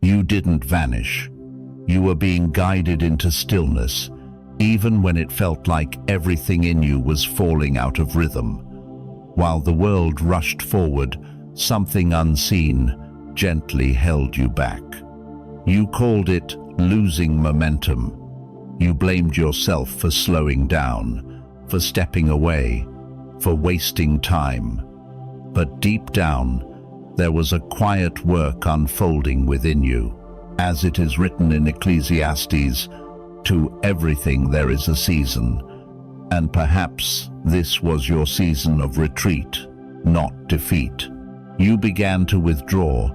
You didn't vanish. You were being guided into stillness, even when it felt like everything in you was falling out of rhythm. While the world rushed forward, something unseen gently held you back. You called it losing momentum. You blamed yourself for slowing down, for stepping away, for wasting time. But deep down, there was a quiet work unfolding within you. As it is written in Ecclesiastes, to everything there is a season, and perhaps this was your season of retreat, not defeat. You began to withdraw,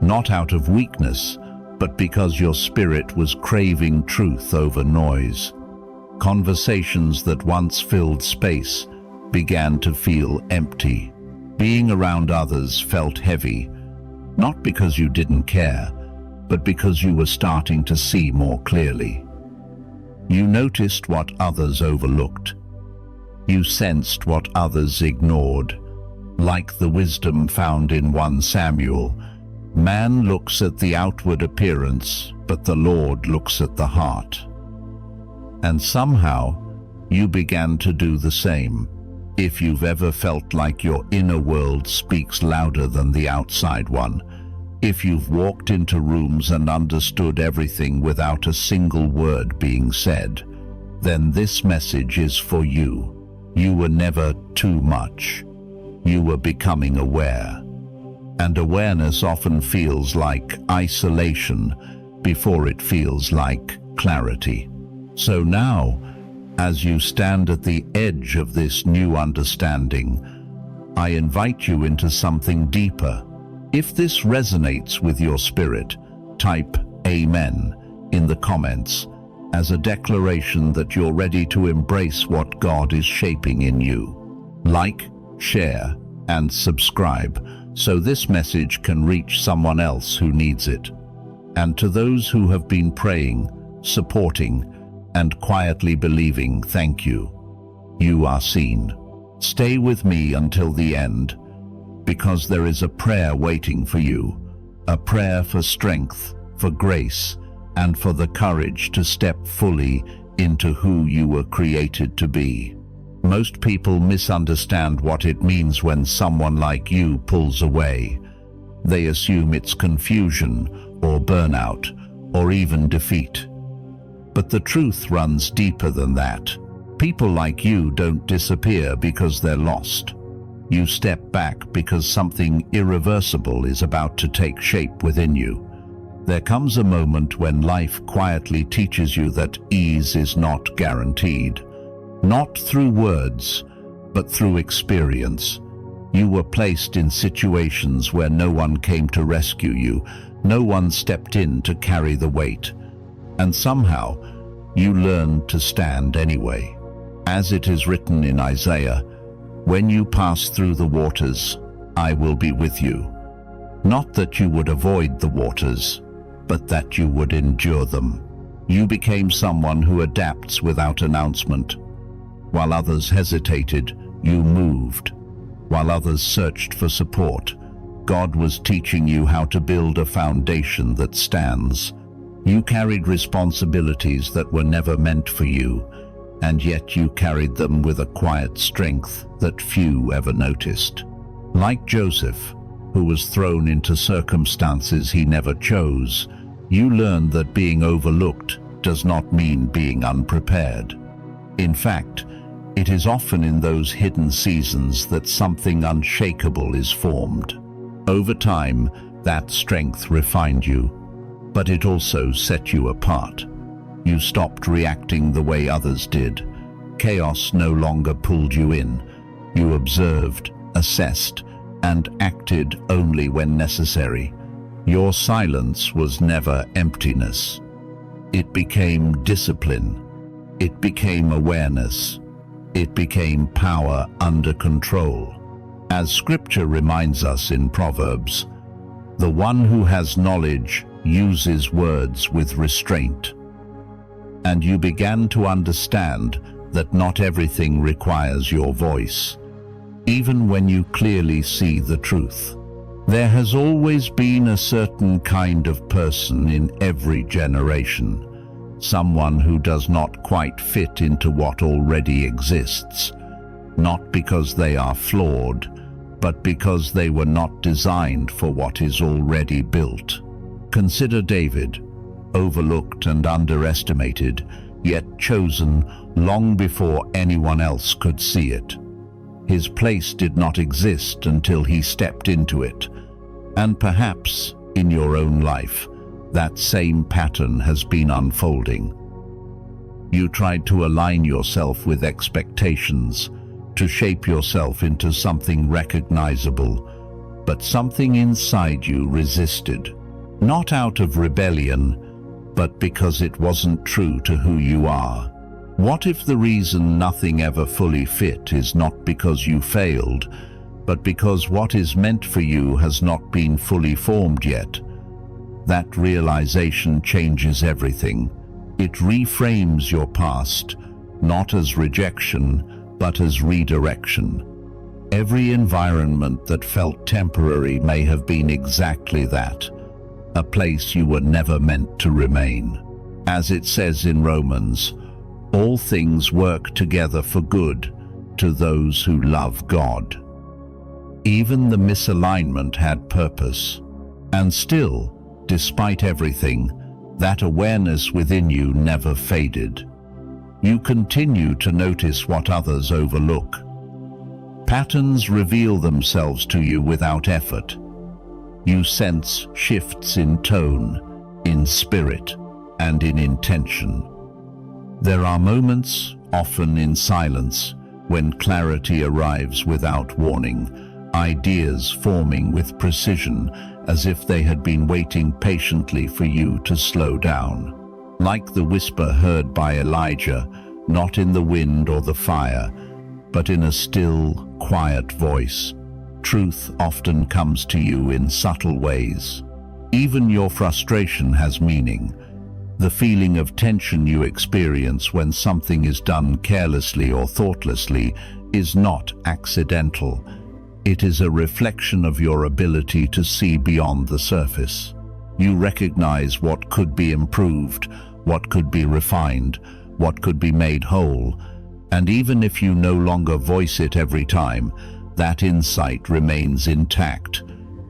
not out of weakness, but because your spirit was craving truth over noise. Conversations that once filled space began to feel empty. Being around others felt heavy, not because you didn't care, but because you were starting to see more clearly. You noticed what others overlooked. You sensed what others ignored. Like the wisdom found in 1 Samuel, man looks at the outward appearance, but the Lord looks at the heart. And somehow, you began to do the same. If you've ever felt like your inner world speaks louder than the outside one, if you've walked into rooms and understood everything without a single word being said, then this message is for you. You were never too much. You were becoming aware. And awareness often feels like isolation before it feels like clarity. So now, as you stand at the edge of this new understanding, I invite you into something deeper. If this resonates with your spirit, type Amen in the comments as a declaration that you're ready to embrace what God is shaping in you. Like, share, and subscribe so this message can reach someone else who needs it. And to those who have been praying, supporting, and quietly believing, thank you. You are seen. Stay with me until the end, because there is a prayer waiting for you, a prayer for strength, for grace, and for the courage to step fully into who you were created to be. Most people misunderstand what it means when someone like you pulls away. They assume it's confusion or burnout or even defeat. But the truth runs deeper than that. People like you don't disappear because they're lost. You step back because something irreversible is about to take shape within you. There comes a moment when life quietly teaches you that ease is not guaranteed. Not through words, but through experience. You were placed in situations where no one came to rescue you, no one stepped in to carry the weight. And somehow, you learned to stand anyway. As it is written in Isaiah, when you pass through the waters, I will be with you. Not that you would avoid the waters, but that you would endure them. You became someone who adapts without announcement. While others hesitated, you moved. While others searched for support, God was teaching you how to build a foundation that stands. You carried responsibilities that were never meant for you, and yet you carried them with a quiet strength that few ever noticed. Like Joseph, who was thrown into circumstances he never chose, you learned that being overlooked does not mean being unprepared. In fact, it is often in those hidden seasons that something unshakable is formed. Over time, that strength refined you, but it also set you apart. You stopped reacting the way others did. Chaos no longer pulled you in. You observed, assessed, and acted only when necessary. Your silence was never emptiness. It became discipline. It became awareness. It became power under control. As Scripture reminds us in Proverbs, the one who has knowledge uses words with restraint. And you began to understand that not everything requires your voice, even when you clearly see the truth. There has always been a certain kind of person in every generation, someone who does not quite fit into what already exists, not because they are flawed, but because they were not designed for what is already built. Consider David, overlooked and underestimated, yet chosen long before anyone else could see it. His place did not exist until he stepped into it. And perhaps, in your own life, that same pattern has been unfolding. You tried to align yourself with expectations, to shape yourself into something recognizable, but something inside you resisted, not out of rebellion, but because it wasn't true to who you are. What if the reason nothing ever fully fit is not because you failed, but because what is meant for you has not been fully formed yet? That realization changes everything. It reframes your past, not as rejection, but as redirection. Every environment that felt temporary may have been exactly that, a place you were never meant to remain. As it says in Romans, all things work together for good to those who love God. Even the misalignment had purpose. And still, despite everything, that awareness within you never faded. You continue to notice what others overlook. Patterns reveal themselves to you without effort. You sense shifts in tone, in spirit, and in intention. There are moments, often in silence, when clarity arrives without warning, ideas forming with precision as if they had been waiting patiently for you to slow down. Like the whisper heard by Elijah, not in the wind or the fire, but in a still, quiet voice. Truth often comes to you in subtle ways. Even your frustration has meaning. The feeling of tension you experience when something is done carelessly or thoughtlessly is not accidental. It is a reflection of your ability to see beyond the surface. You recognize what could be improved, what could be refined, what could be made whole, and even if you no longer voice it every time, that insight remains intact.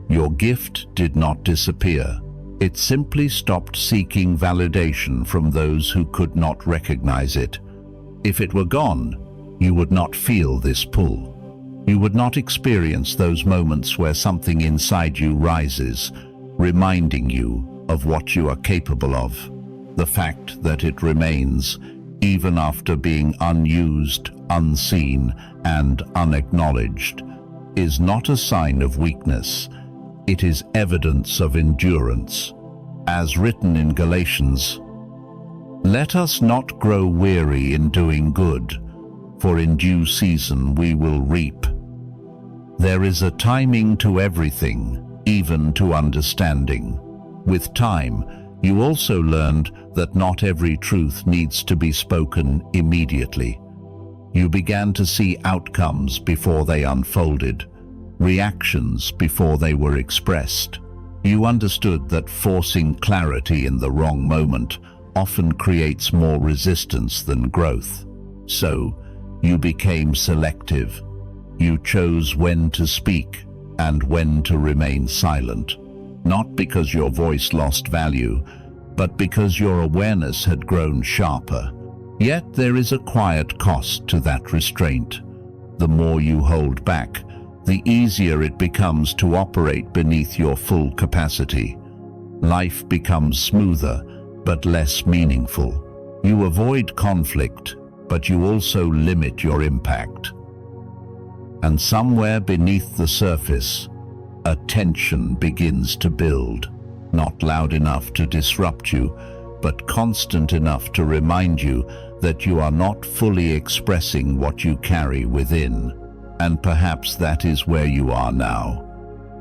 Your gift did not disappear. It simply stopped seeking validation from those who could not recognize it. If it were gone, you would not feel this pull. You would not experience those moments where something inside you rises, reminding you of what you are capable of. The fact that it remains, even after being unused, unseen, and unacknowledged, is not a sign of weakness. It is evidence of endurance. As written in Galatians, "Let us not grow weary in doing good, for in due season we will reap." There is a timing to everything, even to understanding. With time, you also learned that not every truth needs to be spoken immediately. You began to see outcomes before they unfolded, reactions before they were expressed. You understood that forcing clarity in the wrong moment often creates more resistance than growth. So, you became selective. You chose when to speak and when to remain silent, not because your voice lost value, but because your awareness had grown sharper. Yet there is a quiet cost to that restraint. The more you hold back, the easier it becomes to operate beneath your full capacity. Life becomes smoother, but less meaningful. You avoid conflict, but you also limit your impact. And somewhere beneath the surface, a tension begins to build, not loud enough to disrupt you, but constant enough to remind you that you are not fully expressing what you carry within. And perhaps that is where you are now,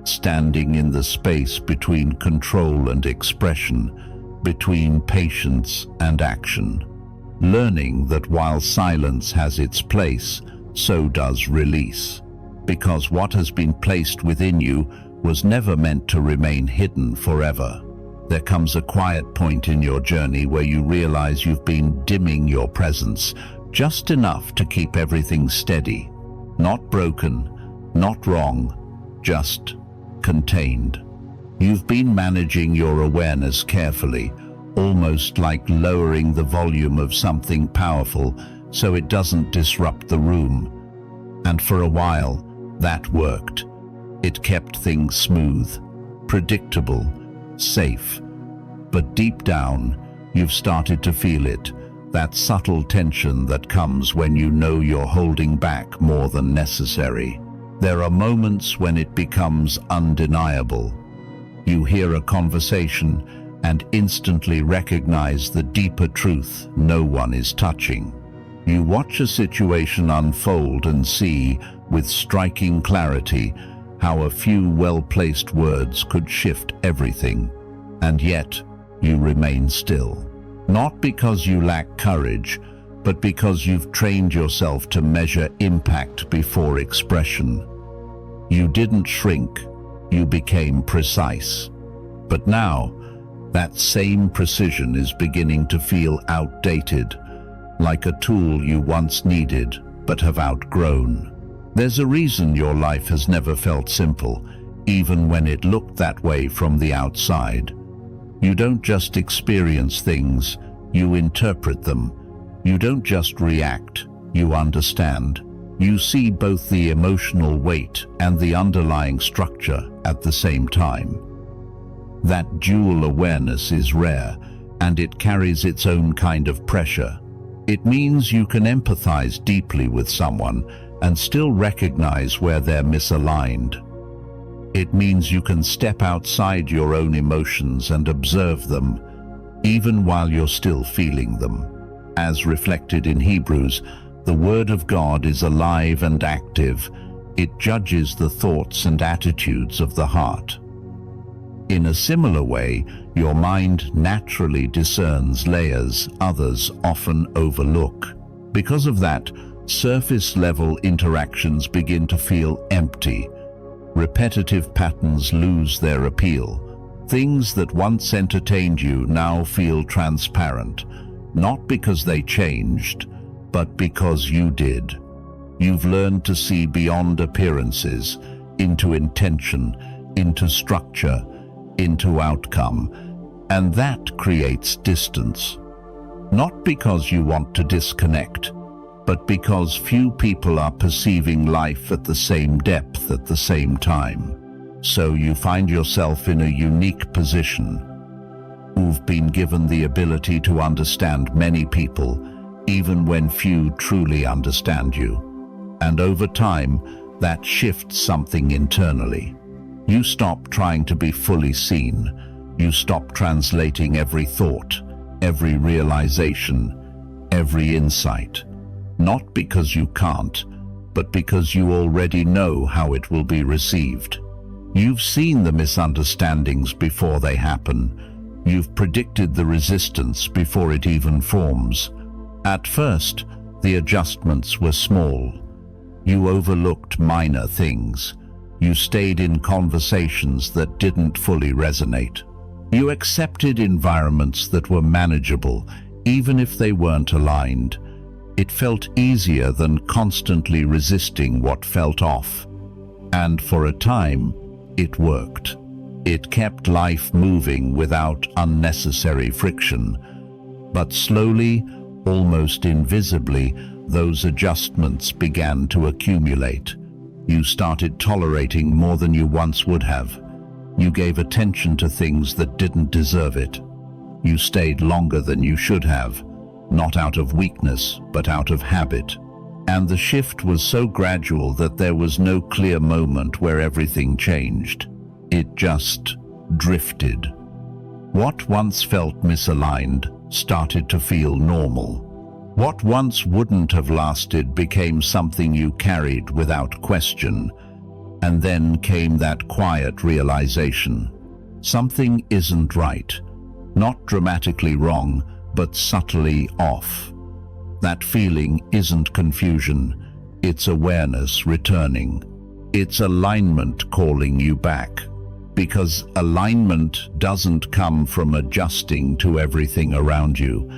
standing in the space between control and expression, between patience and action, learning that while silence has its place, so does release, because what has been placed within you was never meant to remain hidden forever. There comes a quiet point in your journey where you realize you've been dimming your presence just enough to keep everything steady. Not broken, not wrong, just contained. You've been managing your awareness carefully, almost like lowering the volume of something powerful so it doesn't disrupt the room. And for a while, that worked. It kept things smooth, predictable, safe. But deep down, you've started to feel it, that subtle tension that comes when you know you're holding back more than necessary. There are moments when it becomes undeniable. You hear a conversation and instantly recognize the deeper truth no one is touching. You watch a situation unfold and see, with striking clarity, how a few well-placed words could shift everything. And yet, you remain still. Not because you lack courage, but because you've trained yourself to measure impact before expression. You didn't shrink, you became precise. But now, that same precision is beginning to feel outdated, like a tool you once needed but have outgrown. There's a reason your life has never felt simple, even when it looked that way from the outside. You don't just experience things, you interpret them. You don't just react, you understand. You see both the emotional weight and the underlying structure at the same time. That dual awareness is rare, and it carries its own kind of pressure. It means you can empathize deeply with someone and still recognize where they're misaligned. It means you can step outside your own emotions and observe them, even while you're still feeling them. As reflected in Hebrews, the Word of God is alive and active. It judges the thoughts and attitudes of the heart. In a similar way, your mind naturally discerns layers others often overlook. Because of that, surface-level interactions begin to feel empty. Repetitive patterns lose their appeal. Things that once entertained you now feel transparent, not because they changed, but because you did. You've learned to see beyond appearances, into intention, into structure, into outcome, and that creates distance. Not because you want to disconnect, but because few people are perceiving life at the same depth at the same time. So you find yourself in a unique position. You've been given the ability to understand many people, even when few truly understand you. And over time, that shifts something internally. You stop trying to be fully seen. You stop translating every thought, every realization, every insight. Not because you can't, but because you already know how it will be received. You've seen the misunderstandings before they happen. You've predicted the resistance before it even forms. At first, the adjustments were small. You overlooked minor things. You stayed in conversations that didn't fully resonate. You accepted environments that were manageable, even if they weren't aligned. It felt easier than constantly resisting what felt off. And for a time, it worked. It kept life moving without unnecessary friction. But slowly, almost invisibly, those adjustments began to accumulate. You started tolerating more than you once would have. You gave attention to things that didn't deserve it. You stayed longer than you should have, not out of weakness, but out of habit. And the shift was so gradual that there was no clear moment where everything changed. It just drifted. What once felt misaligned started to feel normal. What once wouldn't have lasted became something you carried without question. And then came that quiet realization. Something isn't right. Not dramatically wrong, but subtly off. That feeling isn't confusion. It's awareness returning. It's alignment calling you back. Because alignment doesn't come from adjusting to everything around you.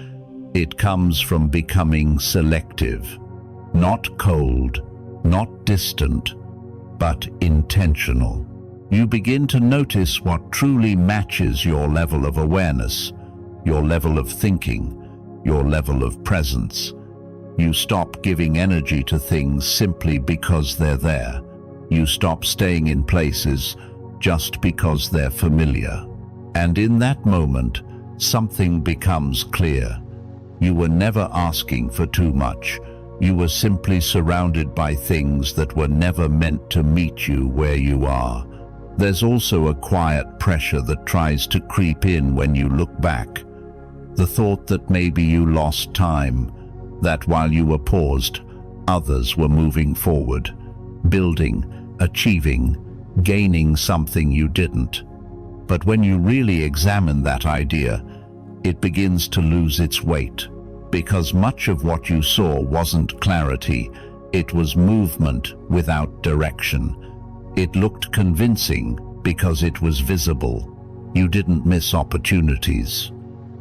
It comes from becoming selective. Not cold, not distant, but intentional. You begin to notice what truly matches your level of awareness, your level of thinking, your level of presence. You stop giving energy to things simply because they're there. You stop staying in places just because they're familiar. And in that moment, something becomes clear. You were never asking for too much. You were simply surrounded by things that were never meant to meet you where you are. There's also a quiet pressure that tries to creep in when you look back. The thought that maybe you lost time, that while you were paused, others were moving forward, building, achieving, gaining something you didn't. But when you really examine that idea, it begins to lose its weight, because much of what you saw wasn't clarity, it was movement without direction. It looked convincing because it was visible. You didn't miss opportunities.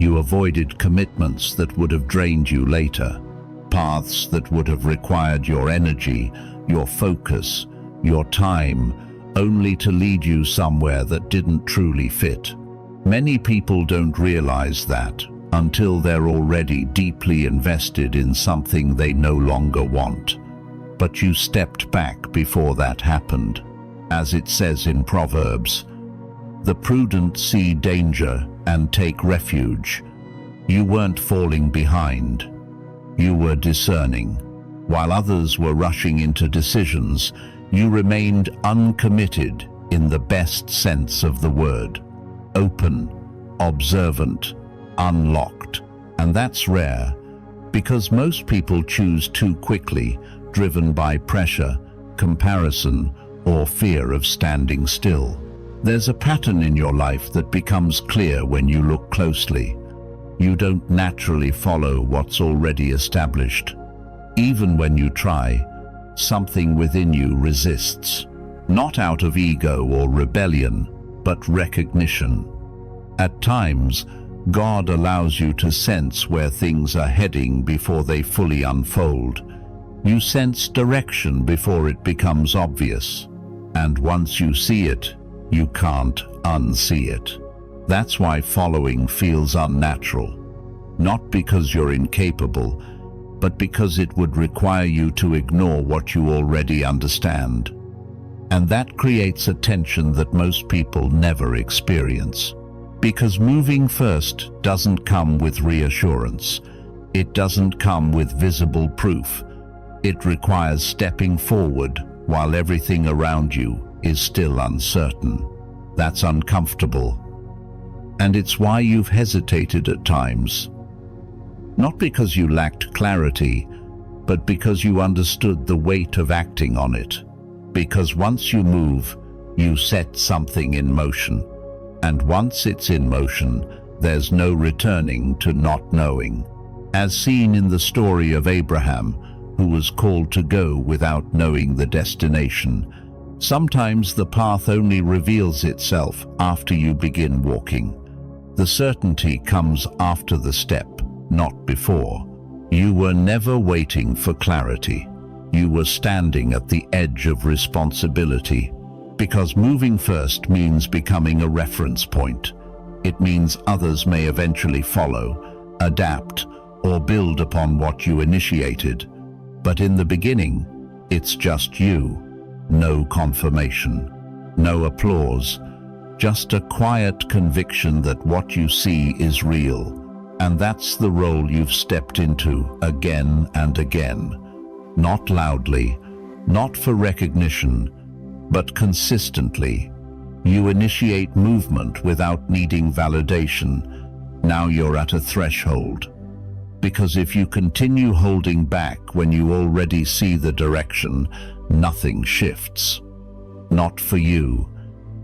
You avoided commitments that would have drained you later, paths that would have required your energy, your focus, your time, only to lead you somewhere that didn't truly fit. Many people don't realize that until they're already deeply invested in something they no longer want. But you stepped back before that happened. As it says in Proverbs, "The prudent see danger and take refuge." You weren't falling behind. You were discerning. While others were rushing into decisions, you remained uncommitted in the best sense of the word. Open, observant, unlocked. And that's rare, because most people choose too quickly, driven by pressure, comparison, or fear of standing still. There's a pattern in your life that becomes clear when you look closely. You don't naturally follow what's already established. Even when you try, something within you resists. Not out of ego or rebellion, but recognition. At times, God allows you to sense where things are heading before they fully unfold. You sense direction before it becomes obvious. And once you see it, you can't unsee it. That's why following feels unnatural. Not because you're incapable, but because it would require you to ignore what you already understand. And that creates a tension that most people never experience. Because moving first doesn't come with reassurance. It doesn't come with visible proof. It requires stepping forward while everything around you is still uncertain. That's uncomfortable. And it's why you've hesitated at times. Not because you lacked clarity, but because you understood the weight of acting on it. Because once you move, you set something in motion. And once it's in motion, there's no returning to not knowing. As seen in the story of Abraham, who was called to go without knowing the destination. Sometimes the path only reveals itself after you begin walking. The certainty comes after the step, not before. You were never waiting for clarity. You were standing at the edge of responsibility. Because moving first means becoming a reference point. It means others may eventually follow, adapt, or build upon what you initiated. But in the beginning, it's just you. No confirmation, no applause, just a quiet conviction that what you see is real. And that's the role you've stepped into again and again. Not loudly, not for recognition, but consistently. You initiate movement without needing validation. Now you're at a threshold. Because if you continue holding back when you already see the direction, nothing shifts. Not for you,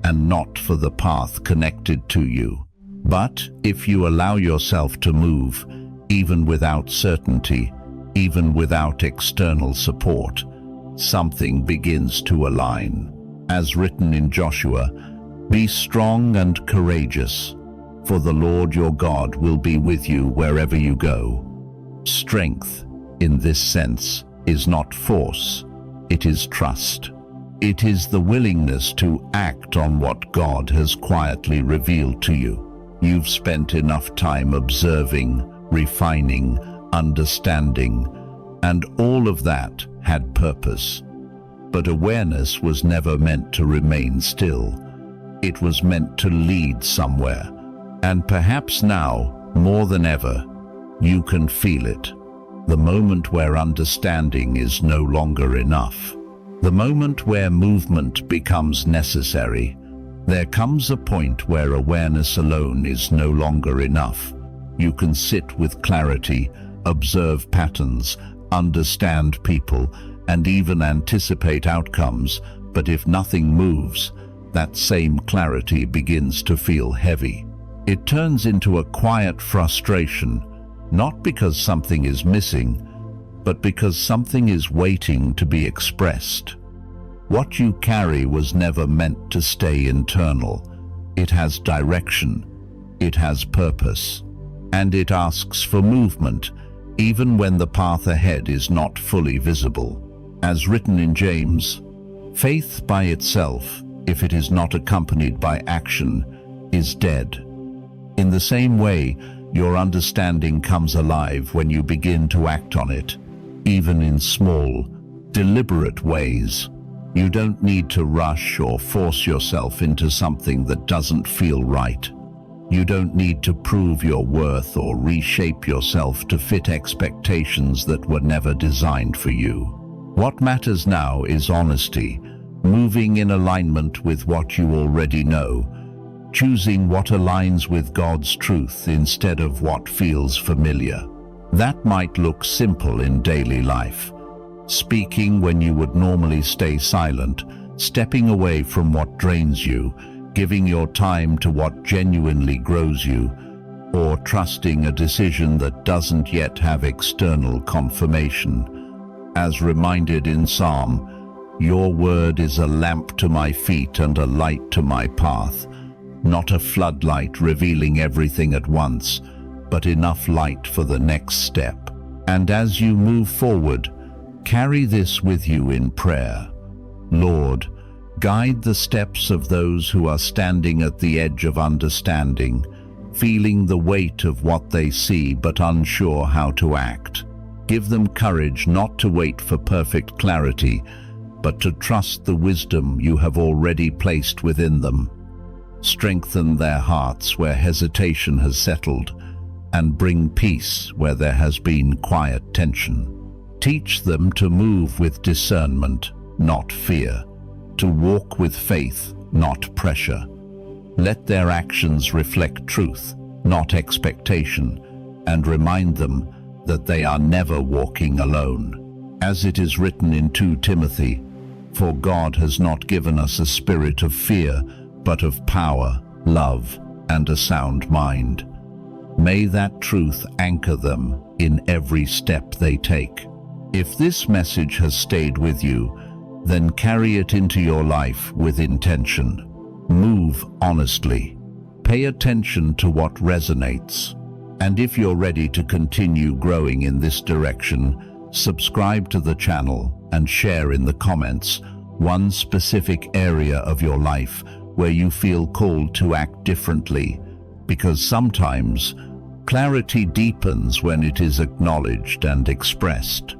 and not for the path connected to you. But if you allow yourself to move, even without certainty, even without external support, something begins to align. As written in Joshua, Be strong and courageous, for the Lord your God will be with you wherever you go. Strength, in this sense, is not force, it is trust. It is the willingness to act on what God has quietly revealed to you. You've spent enough time observing, refining, understanding, and all of that had purpose. But awareness was never meant to remain still. It was meant to lead somewhere. And perhaps now, more than ever, you can feel it. The moment where understanding is no longer enough. The moment where movement becomes necessary. There comes a point where awareness alone is no longer enough. You can sit with clarity, observe patterns, understand people, and even anticipate outcomes, but if nothing moves, that same clarity begins to feel heavy. It turns into a quiet frustration, not because something is missing, but because something is waiting to be expressed. What you carry was never meant to stay internal. It has direction, it has purpose, and it asks for movement, even when the path ahead is not fully visible. As written in James, faith by itself, if it is not accompanied by action, is dead. In the same way, your understanding comes alive when you begin to act on it, even in small, deliberate ways. You don't need to rush or force yourself into something that doesn't feel right. You don't need to prove your worth or reshape yourself to fit expectations that were never designed for you. What matters now is honesty, moving in alignment with what you already know, choosing what aligns with God's truth instead of what feels familiar. That might look simple in daily life. Speaking when you would normally stay silent, stepping away from what drains you, giving your time to what genuinely grows you, or trusting a decision that doesn't yet have external confirmation. As reminded in Psalm, your word is a lamp to my feet and a light to my path, not a floodlight revealing everything at once, but enough light for the next step. And as you move forward, carry this with you in prayer. Lord, guide the steps of those who are standing at the edge of understanding, feeling the weight of what they see but unsure how to act. Give them courage not to wait for perfect clarity, but to trust the wisdom you have already placed within them. Strengthen their hearts where hesitation has settled, and bring peace where there has been quiet tension. Teach them to move with discernment, not fear, to walk with faith, not pressure. Let their actions reflect truth, not expectation, and remind them that they are never walking alone. As it is written in 2 Timothy, "For God has not given us a spirit of fear, but of power, love, and a sound mind." May that truth anchor them in every step they take. If this message has stayed with you, then carry it into your life with intention. Move honestly. Pay attention to what resonates. And if you're ready to continue growing in this direction, subscribe to the channel and share in the comments one specific area of your life where you feel called to act differently, because sometimes clarity deepens when it is acknowledged and expressed.